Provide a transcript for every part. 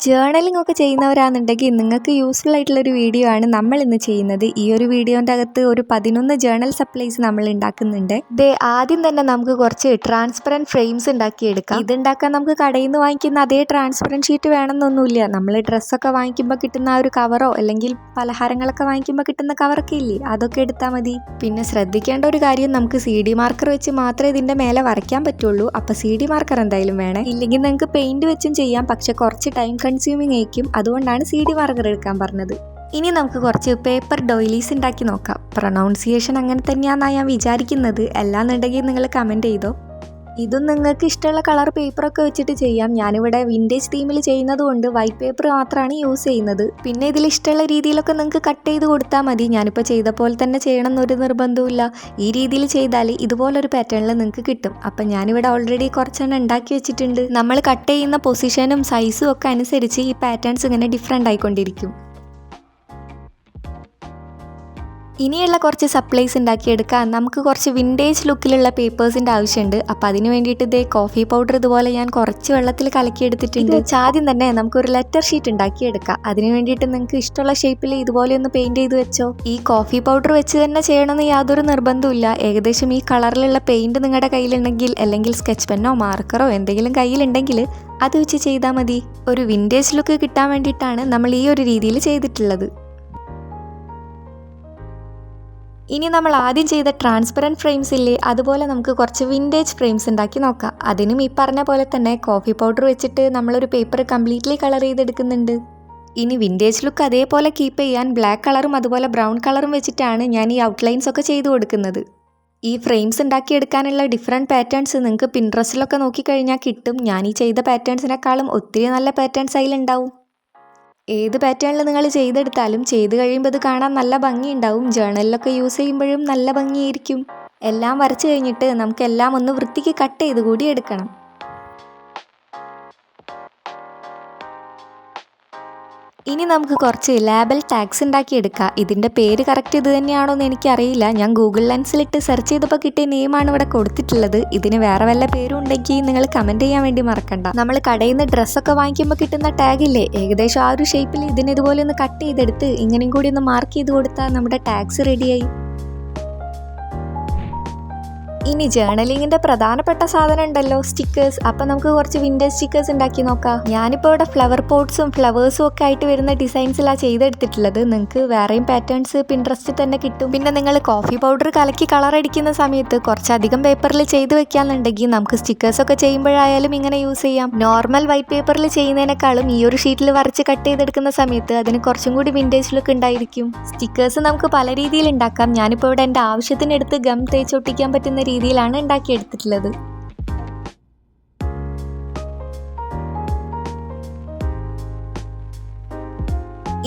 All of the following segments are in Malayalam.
ജേർണലിംഗ് ഒക്കെ ചെയ്യുന്നവരാണെന്നുണ്ടെങ്കിൽ നിങ്ങൾക്ക് യൂസ്ഫുൾ ആയിട്ടുള്ളൊരു വീഡിയോ ആണ് നമ്മൾ ഇന്ന് ചെയ്യുന്നത്. ഈ ഒരു വീഡിയോൻ്റെ അകത്ത് ഒരു 11 ജേർണൽ സപ്ലൈസ് നമ്മൾ ഉണ്ടാക്കുന്നുണ്ട്. ആദ്യം തന്നെ നമുക്ക് കുറച്ച് ട്രാൻസ്പെറൻറ്റ് ഫ്രെയിംസ് ഉണ്ടാക്കിയെടുക്കാം. ഇതുണ്ടാക്കാൻ നമുക്ക് കടയിൽ നിന്ന് വാങ്ങിക്കുന്ന അതേ ട്രാൻസ്പെറൻറ്റ് ഷീറ്റ് വേണമെന്നൊന്നുമില്ല. നമ്മൾ ഡ്രസ്സൊക്കെ വാങ്ങിക്കുമ്പോൾ കിട്ടുന്ന ആ ഒരു കവറോ അല്ലെങ്കിൽ പലഹാരങ്ങളൊക്കെ വാങ്ങിക്കുമ്പോൾ കിട്ടുന്ന കവറൊക്കെ ഇല്ലേ, അതൊക്കെ എടുത്താൽ മതി. പിന്നെ ശ്രദ്ധിക്കേണ്ട ഒരു കാര്യം, നമുക്ക് CD മാർക്കർ വെച്ച് മാത്രമേ ഇതിൻ്റെ മേലെ വരയ്ക്കാൻ പറ്റുള്ളൂ. അപ്പോൾ CD മാർക്കർ എന്തായാലും വേണം. ഇല്ലെങ്കിൽ നിങ്ങൾക്ക് പെയിൻറ് വെച്ചും ചെയ്യാം, പക്ഷെ കുറച്ച് ടൈം കൺസ്യൂമിങ് ആയിരിക്കും. അതുകൊണ്ടാണ് CD മാർക്കർ എടുക്കാൻ പറഞ്ഞത്. ഇനി നമുക്ക് കുറച്ച് പേപ്പർ ഡോയിലീസ് ഉണ്ടാക്കി നോക്കാം. പ്രൊനൗൺസിയേഷൻ അങ്ങനെ തന്നെയാണെന്നാണ് ഞാൻ വിചാരിക്കുന്നത്. അല്ലാന്നുണ്ടെങ്കിൽ നിങ്ങൾ കമൻറ്റ് ചെയ്തോ. ഇതും നിങ്ങൾക്ക് ഇഷ്ടമുള്ള കളർ പേപ്പറൊക്കെ വെച്ചിട്ട് ചെയ്യാം. ഞാനിവിടെ വിൻറ്റേജ് തീമിൽ ചെയ്യുന്നത് കൊണ്ട് വൈറ്റ് പേപ്പർ മാത്രമാണ് യൂസ് ചെയ്യുന്നത്. പിന്നെ ഇതിൽ ഇഷ്ടമുള്ള രീതിയിലൊക്കെ നിങ്ങൾക്ക് കട്ട് ചെയ്ത് കൊടുത്താൽ മതി. ഞാനിപ്പോൾ ചെയ്ത പോലെ തന്നെ ചെയ്യണം എന്നൊരു നിർബന്ധമില്ല. ഈ രീതിയിൽ ചെയ്താൽ ഇതുപോലൊരു പാറ്റേണിൽ നിങ്ങൾക്ക് കിട്ടും. അപ്പം ഞാനിവിടെ ഓൾറെഡി കുറച്ചെണ്ണം ഉണ്ടാക്കി വെച്ചിട്ടുണ്ട്. നമ്മൾ കട്ട് ചെയ്യുന്ന പൊസിഷനും സൈസും ഒക്കെ അനുസരിച്ച് ഈ പാറ്റേൺസ് ഇങ്ങനെ ഡിഫറെൻ്റ് ആയിക്കൊണ്ടിരിക്കും. ഇനിയുള്ള കുറച്ച് സപ്ലൈസ് ഉണ്ടാക്കിയെടുക്കാൻ നമുക്ക് കുറച്ച് വിൻറ്റേജ് ലുക്കിലുള്ള പേപ്പേഴ്സിൻ്റെ ആവശ്യമുണ്ട്. അപ്പോൾ അതിന് വേണ്ടിയിട്ട് ഇതേ കോഫി പൗഡർ ഇതുപോലെ ഞാൻ കുറച്ച് വെള്ളത്തിൽ കലക്കിയെടുത്തിട്ടുണ്ട്. ആദ്യം തന്നെ നമുക്കൊരു ലെറ്റർ ഷീറ്റ് ഉണ്ടാക്കിയെടുക്കാം. അതിന് വേണ്ടിയിട്ട് നിങ്ങൾക്ക് ഇഷ്ടമുള്ള ഷേപ്പിൽ ഇതുപോലെ ഒന്ന് പെയിൻറ്റ് ചെയ്ത് വെച്ചോ. ഈ കോഫി പൗഡർ വെച്ച് തന്നെ ചെയ്യണമെന്ന് യാതൊരു നിർബന്ധമില്ല. ഏകദേശം ഈ കളറിലുള്ള പെയിൻറ്റ് നിങ്ങളുടെ കയ്യിലുണ്ടെങ്കിൽ, അല്ലെങ്കിൽ സ്കെച്ച് പെന്നോ മാർക്കറോ എന്തെങ്കിലും കയ്യിലുണ്ടെങ്കിൽ അത് വെച്ച് ചെയ്താൽ മതി. ഒരു വിൻറ്റേജ് ലുക്ക് കിട്ടാൻ വേണ്ടിയിട്ടാണ് നമ്മൾ ഈ ഒരു രീതിയിൽ ചെയ്തിട്ടുള്ളത്. ഇനി നമ്മൾ ആദ്യം ചെയ്ത ട്രാൻസ്പെറൻറ്റ് ഫ്രെയിംസ് ഇല്ലേ, അതുപോലെ നമുക്ക് കുറച്ച് വിൻറ്റേജ് ഫ്രെയിംസ് ഉണ്ടാക്കി നോക്കാം. അതിനും ഈ പറഞ്ഞ പോലെ തന്നെ കോഫി പൗഡർ വെച്ചിട്ട് നമ്മളൊരു പേപ്പർ കംപ്ലീറ്റ്ലി കളർ ചെയ്തെടുക്കുന്നുണ്ട്. ഇനി വിൻറ്റേജ് ലുക്ക് അതേപോലെ കീപ്പ് ചെയ്യാൻ ബ്ലാക്ക് കളറും അതുപോലെ ബ്രൗൺ കളറും വെച്ചിട്ടാണ് ഞാൻ ഈ ഔട്ട്ലൈൻസ് ഒക്കെ ചെയ്തു കൊടുക്കുന്നത്. ഈ ഫ്രെയിംസ് ഉണ്ടാക്കിയെടുക്കാനുള്ള ഡിഫറെൻറ്റ് പാറ്റേൺസ് നിങ്ങൾക്ക് പിൻട്രസ്റ്റിലൊക്കെ നോക്കിക്കഴിഞ്ഞാൽ കിട്ടും. ഞാൻ ഈ ചെയ്ത പാറ്റേൺസിനേക്കാളും ഒത്തിരി നല്ല പാറ്റേൺസ് അതിലുണ്ടാവും. ഏത് പാറ്റേണിൽ നിങ്ങൾ ചെയ്തെടുത്താലും ചെയ്ത് കഴിയുമ്പോൾ അത് കാണാൻ നല്ല ഭംഗിയുണ്ടാവും. ജേർണലിലൊക്കെ യൂസ് ചെയ്യുമ്പോഴും നല്ല ഭംഗിയായിരിക്കും. എല്ലാം വരച്ച് കഴിഞ്ഞിട്ട് നമുക്കെല്ലാം ഒന്ന് വൃത്തിക്ക് കട്ട് ചെയ്ത് കൂടി എടുക്കണം. ഇനി നമുക്ക് കുറച്ച് ലേബൽ ടാഗ്സ് ഉണ്ടാക്കിയെടുക്കാം. ഇതിൻ്റെ പേര് കറക്റ്റ് ഇത് തന്നെയാണോ എന്ന് എനിക്കറിയില്ല. ഞാൻ ഗൂഗിൾ ലെൻസിലിട്ട് സെർച്ച് ചെയ്തപ്പോൾ കിട്ടിയ നെയിമാണ് ഇവിടെ കൊടുത്തിട്ടുള്ളത്. ഇതിന് വേറെ വല്ല പേരും ഉണ്ടെങ്കിൽ നിങ്ങൾ കമൻറ്റ് ചെയ്യാൻ വേണ്ടി മറക്കണ്ട. നമ്മൾ കടയിൽ നിന്ന് ഡ്രസ്സൊക്കെ വാങ്ങിക്കുമ്പോൾ കിട്ടുന്ന ടാഗില്ലേ, ഏകദേശം ആ ഒരു ഷേപ്പിൽ ഇതിന് ഇതുപോലെ ഒന്ന് കട്ട് ചെയ്തെടുത്ത് ഇങ്ങനെയും കൂടി ഒന്ന് മാർക്ക് ചെയ്ത് കൊടുത്താൽ നമ്മുടെ ടാഗ്സ് റെഡിയായി. ഇനി ജേർണലിങ്ങിൻ്റെ പ്രധാനപ്പെട്ട സാധനം ഉണ്ടല്ലോ, സ്റ്റിക്കേഴ്സ്. അപ്പം നമുക്ക് കുറച്ച് വിൻറ്റേജ് സ്റ്റിക്കേഴ്സ് ഉണ്ടാക്കി നോക്കാം. ഞാനിപ്പോൾ ഇവിടെ ഫ്ലവർ പോട്ട്സും ഫ്ലവേഴ്സും ഒക്കെ ആയിട്ട് വരുന്ന ഡിസൈൻസിലാണ് ചെയ്തെടുത്തിട്ടുള്ളത്. നിങ്ങൾക്ക് വേറെയും പാറ്റേൺസ് പിൻട്രസ്റ്റിൽ തന്നെ കിട്ടും. പിന്നെ നിങ്ങൾ കോഫി പൗഡർ കലക്കി കളർ അടിക്കുന്ന സമയത്ത് കുറച്ചധികം പേപ്പറിൽ ചെയ്ത് വെക്കാന്നുണ്ടെങ്കിൽ നമുക്ക് സ്റ്റിക്കേഴ്സൊക്കെ ചെയ്യുമ്പോഴായാലും ഇങ്ങനെ യൂസ് ചെയ്യാം. നോർമൽ വൈറ്റ് പേപ്പറിൽ ചെയ്യുന്നതിനേക്കാളും ഈ ഒരു ഷീറ്റിൽ വരച്ച് കട്ട് ചെയ്തെടുക്കുന്ന സമയത്ത് അതിന് കുറച്ചും കൂടി വിൻറ്റേജ് ലുക്ക് ഉണ്ടായിരിക്കും. സ്റ്റിക്കേഴ്സ് നമുക്ക് പല രീതിയിൽ ഉണ്ടാക്കാം. ഞാനിപ്പോൾ ഇവിടെ എൻ്റെ ആവശ്യത്തിനെടുത്ത് ഗം തേച്ചൊട്ടിക്കാൻ പറ്റുന്ന രീതിയിലാണ് ഉണ്ടാക്കിയെടുത്തിട്ടുള്ളത്.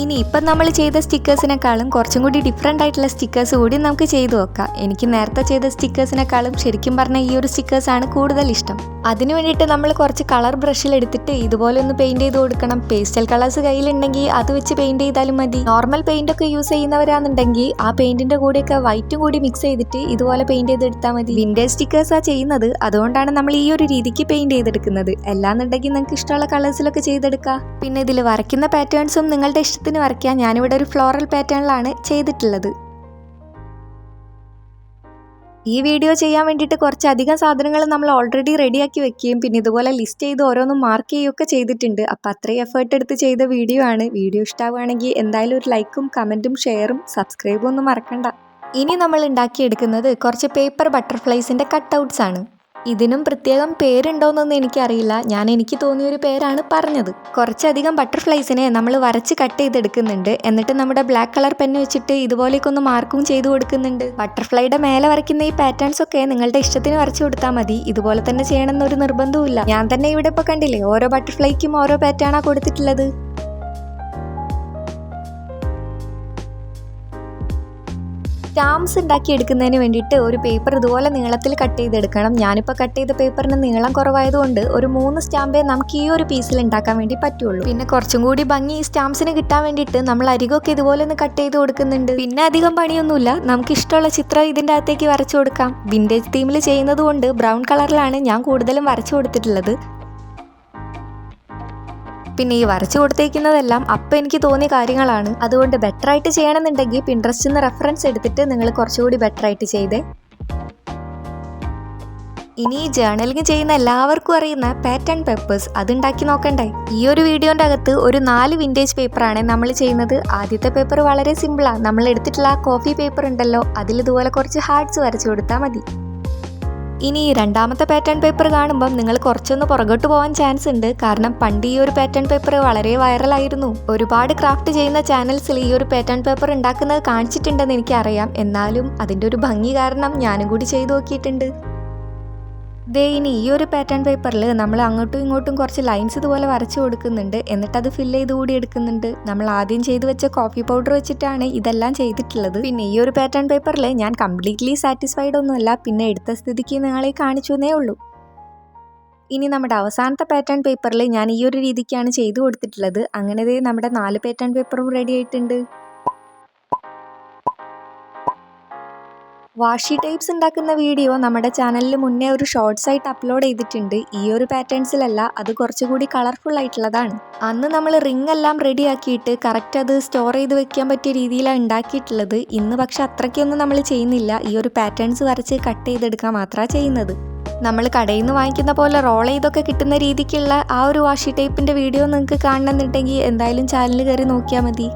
ഇനി ഇപ്പം നമ്മൾ ചെയ്ത സ്റ്റിക്കേഴ്സിനേക്കാളും കുറച്ചും കൂടി ഡിഫറെൻ്റ് ആയിട്ടുള്ള സ്റ്റിക്കേഴ്സ് കൂടി നമുക്ക് ചെയ്തു നോക്കാം. എനിക്ക് നേരത്തെ ചെയ്ത സ്റ്റിക്കേഴ്സിനേക്കാളും ശരിക്കും പറഞ്ഞാൽ ഈ ഒരു സ്റ്റിക്കേഴ്സാണ് കൂടുതൽ ഇഷ്ടം. അതിന് വേണ്ടിയിട്ട് നമ്മൾ കുറച്ച് കളർ ബ്രഷിലെടുത്തിട്ട് ഇതുപോലെ ഒന്ന് പെയിൻറ്റ് ചെയ്ത് കൊടുക്കണം. പേസ്റ്റൽ കളേഴ്സ് കയ്യിലുണ്ടെങ്കിൽ അത് വെച്ച് പെയിൻറ്റ് ചെയ്താലും മതി. നോർമൽ പെയിൻ്റ് ഒക്കെ യൂസ് ചെയ്യുന്നവരാണെന്നുണ്ടെങ്കിൽ ആ പെയിൻറ്റിൻ്റെ കൂടെയൊക്കെ വൈറ്റും കൂടി മിക്സ് ചെയ്തിട്ട് ഇതുപോലെ പെയിൻറ്റ് ചെയ്തെടുത്താൽ മതി. വിൻറ്റേജ് സ്റ്റിക്കേഴ്സാണ് ചെയ്യുന്നത്, അതുകൊണ്ടാണ് നമ്മൾ ഈ ഒരു രീതിക്ക് പെയിൻറ്റ് ചെയ്തെടുക്കുന്നത്. അല്ലാന്നുണ്ടെങ്കിൽ നിങ്ങൾക്ക് ഇഷ്ടമുള്ള കളേഴ്സിലൊക്കെ ചെയ്തെടുക്കാം. പിന്നെ ഇതിൽ വരയ്ക്കുന്ന പാറ്റേൺസും നിങ്ങളുടെ ഇഷ്ടത്തിന് വരയ്ക്കാൻ. ഞാനിവിടെ ഒരു ഫ്ലോറൽ പാറ്റേണിലാണ് ചെയ്തിട്ടുള്ളത്. ഈ വീഡിയോ ചെയ്യാൻ വേണ്ടിയിട്ട് കുറച്ചധികം സാധനങ്ങൾ നമ്മൾ ഓൾറെഡി റെഡിയാക്കി വെക്കുകയും പിന്നെ ഇതുപോലെ ലിസ്റ്റ് ചെയ്ത് ഓരോന്നും മാർക്ക് ചെയ്യുകയൊക്കെ ചെയ്തിട്ടുണ്ട്. അപ്പോൾ അത്രയും എഫേർട്ട് എടുത്ത് ചെയ്ത വീഡിയോ ആണ്. വീഡിയോ ഇഷ്ടമാവുകയാണെങ്കിൽ എന്തായാലും ഒരു ലൈക്കും കമൻറ്റും ഷെയറും സബ്സ്ക്രൈബും ഒന്നും മറക്കണ്ട. ഇനി നമ്മൾ ഉണ്ടാക്കിയെടുക്കുന്നത് കുറച്ച് പേപ്പർ ബട്ടർഫ്ലൈസിൻ്റെ കട്ടൗട്ട്സ് ആണ്. ഇതിനും പ്രത്യേകം പേരുണ്ടോയെന്നൊന്നും എനിക്കറിയില്ല. എനിക്ക് തോന്നിയൊരു പേരാണ് പറഞ്ഞത്. കുറച്ചധികം ബട്ടർഫ്ലൈസിനെ നമ്മൾ വരച്ച് കട്ട് ചെയ്തെടുക്കുന്നുണ്ട്. എന്നിട്ട് നമ്മുടെ ബ്ലാക്ക് കളർ പെന്ന് വെച്ചിട്ട് ഇതുപോലെയൊക്കെ മാർക്കും ചെയ്ത് കൊടുക്കുന്നുണ്ട്. ബട്ടർഫ്ലൈയുടെ മേലെ വരയ്ക്കുന്ന ഈ പാറ്റേൺസ് ഒക്കെ നിങ്ങളുടെ ഇഷ്ടത്തിന് വരച്ചു കൊടുത്താൽ മതി. ഇതുപോലെ തന്നെ ചെയ്യണമെന്നൊരു നിർബന്ധവുമില്ല. ഞാൻ തന്നെ ഇവിടെ ഇപ്പോൾ കണ്ടില്ലേ, ഓരോ ബട്ടർഫ്ലൈക്കും ഓരോ പാറ്റേണാണ് കൊടുത്തിട്ടുള്ളത്. സ്റ്റാമ്പ്സ് ഉണ്ടാക്കിയെടുക്കുന്നതിന് വേണ്ടിയിട്ട് ഒരു പേപ്പർ ഇതുപോലെ നീളത്തിൽ കട്ട് ചെയ്തെടുക്കണം. ഞാനിപ്പോൾ കട്ട് ചെയ്ത പേപ്പറിന് നീളം കുറവായതുകൊണ്ട് ഒരു 3 സ്റ്റാമ്പേ നമുക്ക് ഈ ഒരു പീസിൽ ഉണ്ടാക്കാൻ വേണ്ടി പറ്റുള്ളൂ. പിന്നെ കുറച്ചും കൂടി ഭംഗി ഈ സ്റ്റാമ്പ്സിന് കിട്ടാൻ വേണ്ടിയിട്ട് നമ്മൾ അരികൊക്കെ ഇതുപോലെ ഒന്ന് കട്ട് ചെയ്ത് കൊടുക്കുന്നുണ്ട്. പിന്നെ അധികം പണിയൊന്നുമില്ല, നമുക്ക് ഇഷ്ടമുള്ള ചിത്രം ഇതിൻ്റെ അകത്തേക്ക് വരച്ചു കൊടുക്കാം. വിൻറ്റേജ് തീമിൽ ചെയ്യുന്നത് കൊണ്ട് ബ്രൗൺ കളറിലാണ് ഞാൻ കൂടുതലും വരച്ചു കൊടുത്തിട്ടുള്ളത്. പിന്നെ ഈ വരച്ചു കൊടുത്തേക്കുന്നതെല്ലാം അപ്പം എനിക്ക് തോന്നിയ കാര്യങ്ങളാണ്. അതുകൊണ്ട് ബെറ്റർ ആയിട്ട് ചെയ്യണമെന്നുണ്ടെങ്കിൽ പിൻട്രസ്റ്റിൽ നിന്ന് റെഫറൻസ് എടുത്തിട്ട് നിങ്ങൾ കുറച്ചുകൂടി ബെറ്റർ ആയിട്ട് ചെയ്തേ. ഇനി ഈ ജേർണലിംഗ് ചെയ്യുന്ന എല്ലാവർക്കും അറിയുന്ന പാറ്റേൺ പേപ്പേഴ്സ് അതുണ്ടാക്കി നോക്കണ്ടേ. ഈ ഒരു വീഡിയോൻ്റെ അകത്ത് ഒരു 4 വിൻറ്റേജ് പേപ്പറാണ് നമ്മൾ ചെയ്യുന്നത്. ആദ്യത്തെ പേപ്പർ വളരെ സിമ്പിളാണ്. നമ്മൾ എടുത്തിട്ടുള്ള ആ കോഫി പേപ്പർ ഉണ്ടല്ലോ, അതിൽ ഇതുപോലെ കുറച്ച് ഹാർട്സ് വരച്ചു കൊടുത്താൽ മതി. ഇനി രണ്ടാമത്തെ പാറ്റേൺ പേപ്പർ കാണുമ്പം നിങ്ങൾ കുറച്ചൊന്ന് പുറകോട്ട് പോകാൻ ചാൻസ് ഉണ്ട്. കാരണം പണ്ട് ഈ ഒരു പാറ്റേൺ പേപ്പർ വളരെ വൈറലായിരുന്നു. ഒരുപാട് ക്രാഫ്റ്റ് ചെയ്യുന്ന ചാനൽസിൽ ഈ ഒരു പാറ്റേൺ പേപ്പർ ഉണ്ടാക്കുന്നത് കാണിച്ചിട്ടുണ്ടെന്ന് എനിക്കറിയാം. എന്നാലും അതിൻ്റെ ഒരു ഭംഗി കാരണം ഞാനും കൂടി ചെയ്തു നോക്കിയിട്ടുണ്ട്. ഇനി ഈ ഒരു പാറ്റേൺ പേപ്പറിൽ നമ്മൾ അങ്ങോട്ടും ഇങ്ങോട്ടും കുറച്ച് ലൈൻസ് ഇതുപോലെ വരച്ചു കൊടുക്കുന്നുണ്ട്. എന്നിട്ട് അത് ഫില്ല് ചെയ്ത് കൂടി എടുക്കുന്നുണ്ട്. നമ്മൾ ആദ്യം ചെയ്തു വെച്ച കോഫി പൗഡർ വെച്ചിട്ടാണ് ഇതെല്ലാം ചെയ്തിട്ടുള്ളത്. പിന്നെ ഈ ഒരു പാറ്റേൺ പേപ്പറിൽ ഞാൻ കംപ്ലീറ്റ്ലി സാറ്റിസ്ഫൈഡ് ഒന്നുമല്ല. പിന്നെ എടുത്ത സ്ഥിതിക്ക് നിങ്ങളെ കാണിച്ചു എന്നേ ഉള്ളൂ. ഇനി നമ്മുടെ അവസാനത്തെ പാറ്റേൺ പേപ്പറിൽ ഞാൻ ഈ ഒരു രീതിക്കാണ് ചെയ്തു കൊടുത്തിട്ടുള്ളത്. അങ്ങനെ നമ്മുടെ 4 പാറ്റേൺ പേപ്പറും റെഡി ആയിട്ടുണ്ട്. വാഷി ടൈപ്സ് ഉണ്ടാക്കുന്ന വീഡിയോ നമ്മുടെ ചാനലിൽ മുന്നേ ഒരു ഷോർട്സ് ആയിട്ട് അപ്ലോഡ് ചെയ്തിട്ടുണ്ട്. ഈ ഒരു പാറ്റേൺസിലല്ല, അത് കുറച്ചുകൂടി കളർഫുൾ ആയിട്ടുള്ളതാണ്. അന്ന് നമ്മൾ റിംഗ് എല്ലാം റെഡി ആക്കിയിട്ട് കറക്റ്റ് അത് സ്റ്റോർ ചെയ്ത് വെക്കാൻ പറ്റിയ രീതിയിലാണ് ഉണ്ടാക്കിയിട്ടുള്ളത്. ഇന്ന് പക്ഷെ അത്രയ്ക്കൊന്നും നമ്മൾ ചെയ്യുന്നില്ല. ഈ ഒരു പാറ്റേൺസ് വരച്ച് കട്ട് ചെയ്തെടുക്കാൻ മാത്രമാണ് ചെയ്യുന്നത്. നമ്മൾ കടയിൽ നിന്ന് വാങ്ങിക്കുന്ന പോലെ റോൾ ചെയ്തൊക്കെ കിട്ടുന്ന രീതിക്കുള്ള ആ ഒരു വാഷി ടൈപ്പിൻ്റെ വീഡിയോ നിങ്ങൾക്ക് കാണണമെന്നുണ്ടെങ്കിൽ എന്തായാലും ചാനൽ കയറി നോക്കിയാൽ മതി.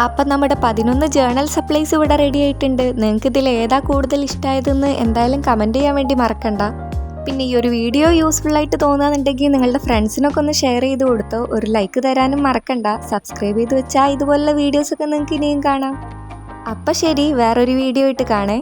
അപ്പം നമ്മുടെ 11 ജേർണൽ സപ്ലൈസ് ഇവിടെ റെഡി ആയിട്ടുണ്ട്. നിങ്ങൾക്ക് ഇതിൽ ഏതാ കൂടുതൽ ഇഷ്ടമായതെന്ന് എന്തായാലും കമൻറ്റ് ചെയ്യാൻ വേണ്ടി മറക്കണ്ട. പിന്നെ ഈ ഒരു വീഡിയോ യൂസ്ഫുൾ ആയിട്ട് തോന്നുകയെന്നുണ്ടെങ്കിൽ നിങ്ങളുടെ ഫ്രണ്ട്സിനൊക്കെ ഒന്ന് ഷെയർ ചെയ്ത് കൊടുത്തോ. ഒരു ലൈക്ക് തരാനും മറക്കണ്ട. സബ്സ്ക്രൈബ് ചെയ്ത് വെച്ചാൽ ഇതുപോലുള്ള വീഡിയോസൊക്കെ നിങ്ങൾക്ക് ഇനിയും കാണാം. അപ്പം ശരി, വേറൊരു വീഡിയോ ആയിട്ട് കാണേ.